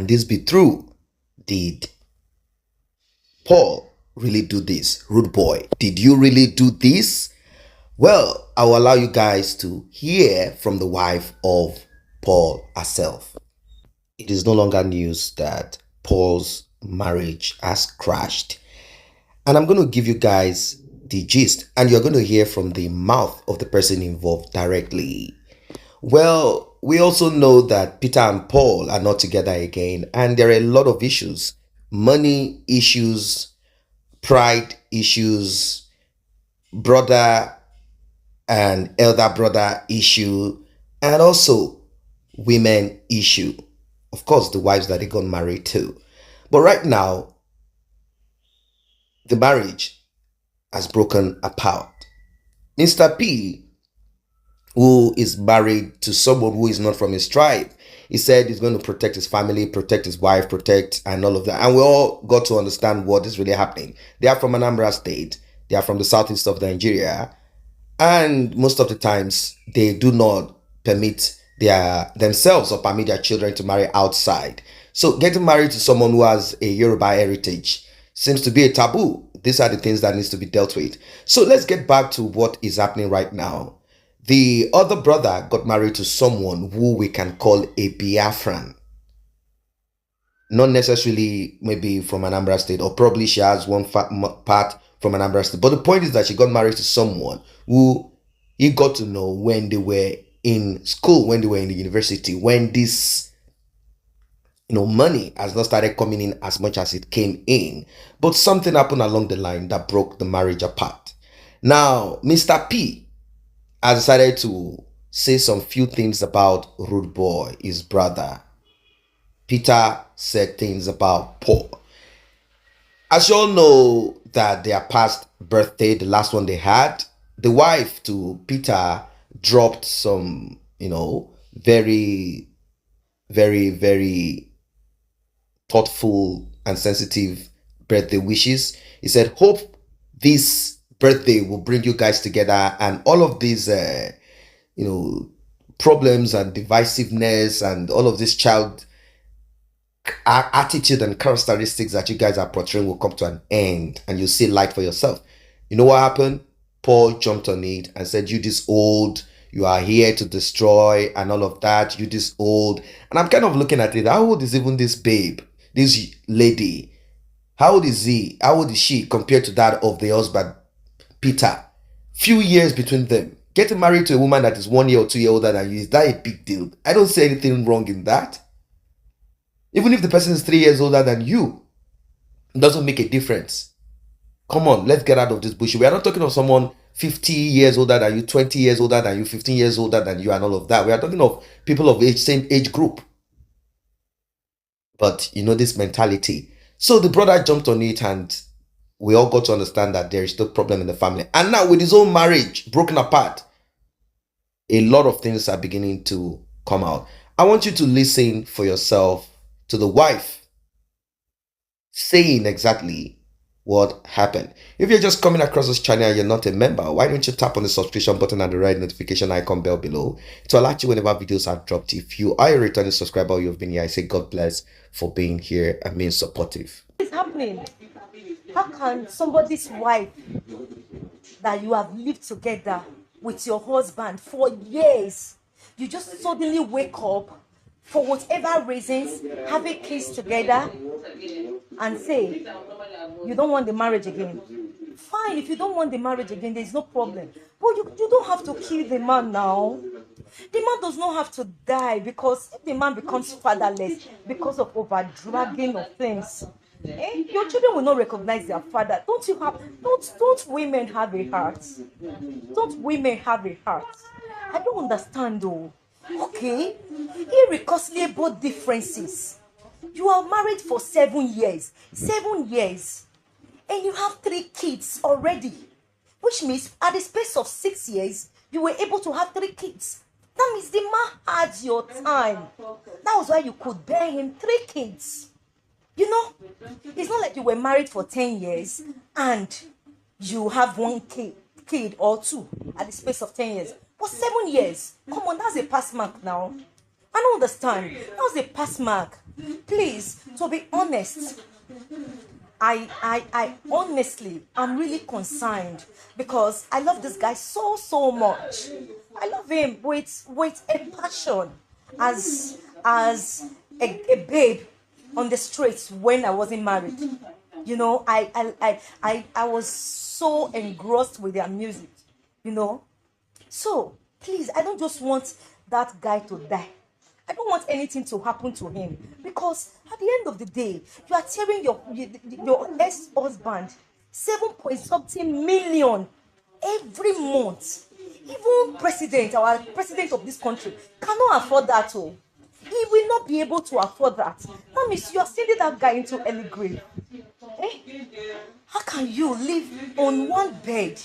Can this be true? Did Paul really do this? Rude boy, did you really do this? Well, I will allow you guys to hear from the wife of Paul herself. It is no longer news that Paul's marriage has crashed. And I'm going to give you guys the gist, and you're going to hear from the mouth of the person involved directly. Well, we also know that Peter and Paul are not together again, and there are a lot of issues: money issues, pride issues, brother and elder brother issue, and also women issue. Of course, the wives that they got married to. But right now, the marriage has broken apart. Mr. P, who is married to someone who is not from his tribe, he said he's going to protect his family, protect his wife, protect, and all of that. And we all got to understand what is really happening. They are from Anambra State. They are from the southeast of Nigeria. And most of the times, they do not permit themselves or permit their children to marry outside. So getting married to someone who has a Yoruba heritage seems to be a taboo. These are the things that needs to be dealt with. So let's get back to what is happening right now. The other brother got married to someone who we can call a Biafran. Not necessarily maybe from Anambra State, or probably she has one part from Anambra State. But the point is that she got married to someone who he got to know when they were in school, when they were in the university, when this money has not started coming in as much as it came in. But something happened along the line that broke the marriage apart. Now, Mr. P has decided to say some few things about Rude Boy, his brother. Peter said things about Paul. As you all know that their past birthday, the last one they had, the wife to Peter dropped some, very, very, very thoughtful and sensitive birthday wishes. He said, hope this birthday will bring you guys together, and all of these problems and divisiveness and all of this child attitude and characteristics that you guys are portraying will come to an end, and you'll see light for yourself. You know what happened? Paul jumped on it and said, you this old, you are here to destroy and all of that, you this old. And I'm kind of looking at it, how old is even this babe, this lady? How old is he? How old is she compared to that of the husband, Peter? Few years between them. Getting married to a woman that is 1 year or 2 years older than you, is that a big deal? I don't see anything wrong in that. Even if the person is 3 years older than you, it doesn't make a difference. Come on, let's get out of this bullshit. We are not talking of someone 50 years older than you, 20 years older than you, 15 years older than you, and all of that. We are talking of people of same age group. But this mentality. So the brother jumped on it, and we all got to understand that there is still problem in the family. And now with his own marriage broken apart, a lot of things are beginning to come out. I want you to listen for yourself to the wife saying exactly what happened. If you're just coming across this channel and you're not a member, why don't you tap on the subscription button and the red notification icon bell below to alert you whenever videos are dropped. If you are a returning subscriber or you've been here, I say God bless for being here and being supportive. What is happening? How can somebody's wife that you have lived together with your husband for years, you just suddenly wake up for whatever reasons, having kids together, and say you don't want the marriage again? Fine, if you don't want the marriage again, there's no problem. But you don't have to kill the man now. The man does not have to die, because if the man becomes fatherless because of overdragging of things, your children will not recognize their father. Don't women have a heart? Don't women have a heart? I don't understand though. Okay, irreconcilable differences. You are married for 7 years, and you have 3 kids already, which means at the space of 6 years, you were able to have 3 kids. That means the man had your time. That was why you could bear him 3 kids. It's not like you were married for 10 years and you have 1 kid or 2 at the space of 10 years. But 7 years, come on, that's a pass mark now. I don't understand. How's the pass mark? Please, to be honest, I honestly, I'm really concerned because I love this guy so much. I love him with a passion, as a babe on the streets when I wasn't married. You know, I was so engrossed with their music. You know, so please, I don't just want that guy to die. I don't want anything to happen to him because at the end of the day, you are telling your ex-husband 7 point something million every month. Even our president of this country cannot afford that. Oh, he will not be able to afford that. That means you are sending that guy into early grave. Eh? How can you live on one bed,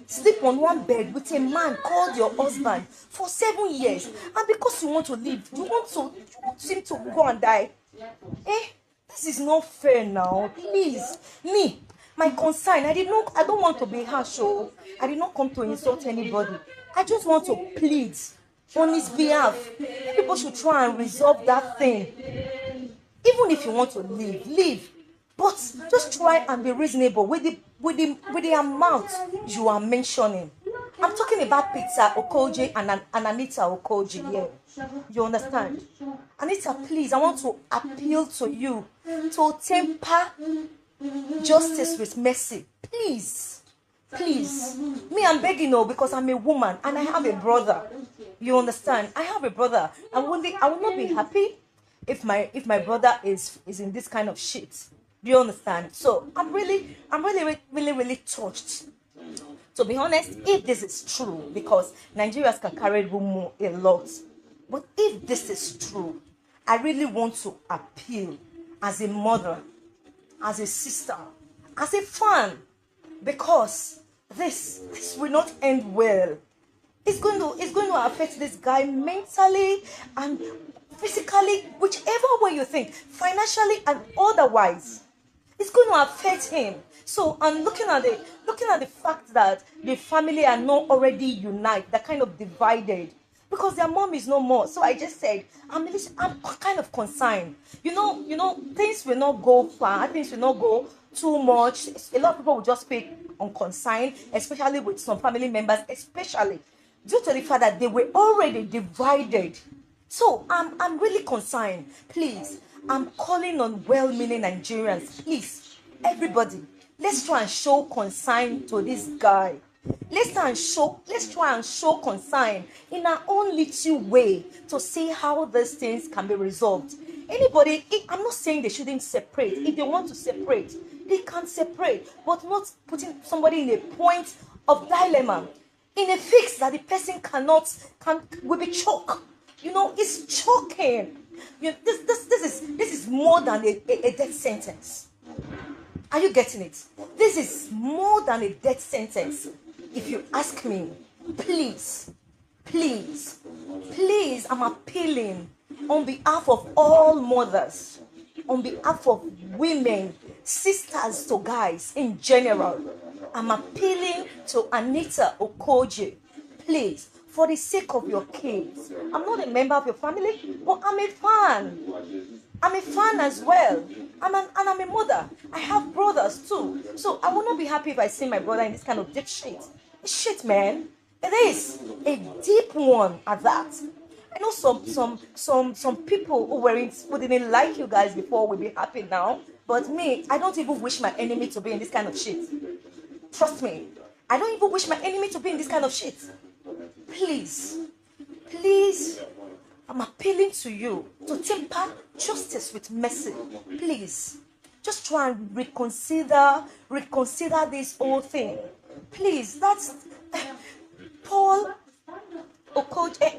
sleep on one bed with a man called your husband for 7 years, and because you want to live, you want him to go and die? Eh? This is not fair now. Please, me, my concern, I don't want to be harsh. Oh, I did not come to insult anybody. I just want to plead on his behalf. People should try and resolve that thing. Even if you want to leave, but just try and be reasonable with the amount you are mentioning. I'm talking about Peter Okoji and Anita Okoji here. You understand? Anita, please, I want to appeal to you to temper justice with mercy. Please, me, I'm begging you because I'm a woman and I have a brother. You understand? I have a brother, and one day I will not be happy if my brother is in this kind of shit. Do you understand? So I'm really touched. To be honest, if this is true, because Nigerians can carry rumor a lot, but if this is true, I really want to appeal as a mother, as a sister, as a fan, because this will not end well. It's going to affect this guy mentally and physically, whichever way you think, financially and otherwise. It's going to affect him. So I'm looking at the fact that the family are not already united, they're kind of divided because their mom is no more. So I just said, I'm kind of concerned. You know, things will not go far, things will not go too much. A lot of people will just speak on concern, especially with some family members, especially due to the fact that they were already divided. So I'm really concerned. Please, I'm calling on well-meaning Nigerians. Please, everybody, let's try and show concern to this guy. Let's try and show concern in our own little way to see how these things can be resolved. I'm not saying they shouldn't separate. If they want to separate, they can separate, but not putting somebody in a point of dilemma, in a fix that the person will be choked. You know, it's choking. You know, this is more than a death sentence. Are you getting it? This is more than a death sentence. If you ask me, please, I'm appealing on behalf of all mothers, on behalf of women, sisters to guys in general. I'm appealing to Anita Okoji. Please, for the sake of your kids. I'm not a member of your family, but I'm a fan. I'm a fan as well. I'm a mother. I have brothers too. So I will not be happy if I see my brother in this kind of deep shit. It's shit, man. It is a deep one at that. I know some people who didn't like you guys before will be happy now. But me, I don't even wish my enemy to be in this kind of shit. Trust me. I don't even wish my enemy to be in this kind of shit. Please, I'm appealing to you to temper justice with mercy. Please, just try and reconsider this whole thing. Please, that's Paul Okoji.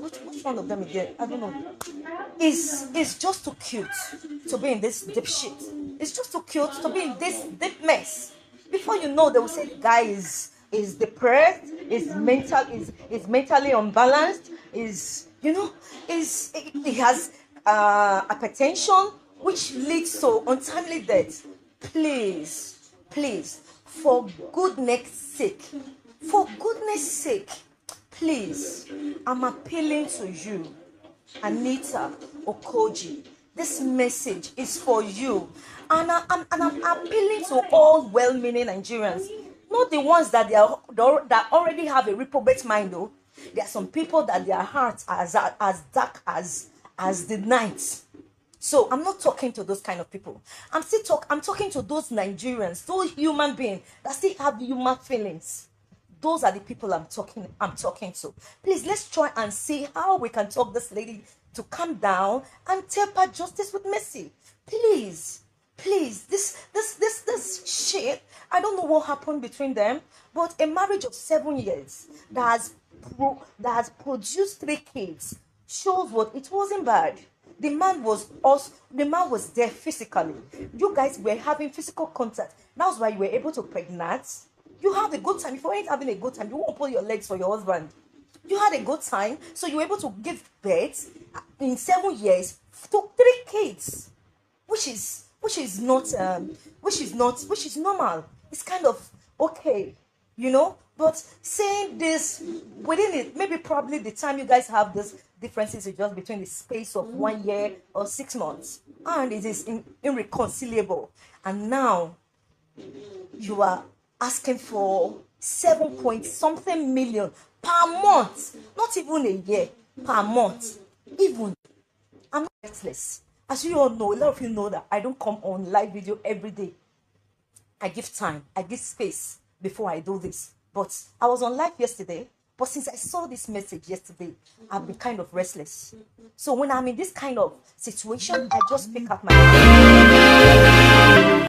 Which one of them again? I don't know. Is just too cute to be in this deep shit. It's just too cute to be in this deep mess. Before you know, they will say the guy is depressed, is mentally unbalanced, he has hypertension, which leads to untimely death. Please, for goodness sake, please, I'm appealing to you. Anita Okoji, this message is for you. And I'm appealing to all well-meaning Nigerians, not the ones that that already have a reprobate mind, though. There are some people that their hearts are as dark as the night. So I'm not talking to those kind of people. I'm talking to those Nigerians, those human beings that still have human feelings. Those are the people I'm talking to. Please, let's try and see how we can talk this lady to calm down and temper justice with mercy. Please, this shit. I don't know what happened between them, but a marriage of 7 years that has produced 3 kids shows what it wasn't bad. The man was there physically. You guys were having physical contact. That's why you were able to pregnant. You had a good time. If you weren't having a good time, you won't pull your legs for your husband. You had a good time, so you were able to give birth in 7 years to 3 kids, which is normal. It's kind of okay, you know. But saying this within it, maybe probably the time you guys have this differences is just between the space of 1 year or 6 months, and it is irreconcilable. And now you are asking for 7 point something million per month, not even a year, per month. Even I'm not restless. As you all know, a lot of you know that I don't come on live video every day. I give time, I give space before I do this. But I was on live yesterday, but since I saw this message yesterday, I've been kind of restless. So when I'm in this kind of situation, I just pick up my phone.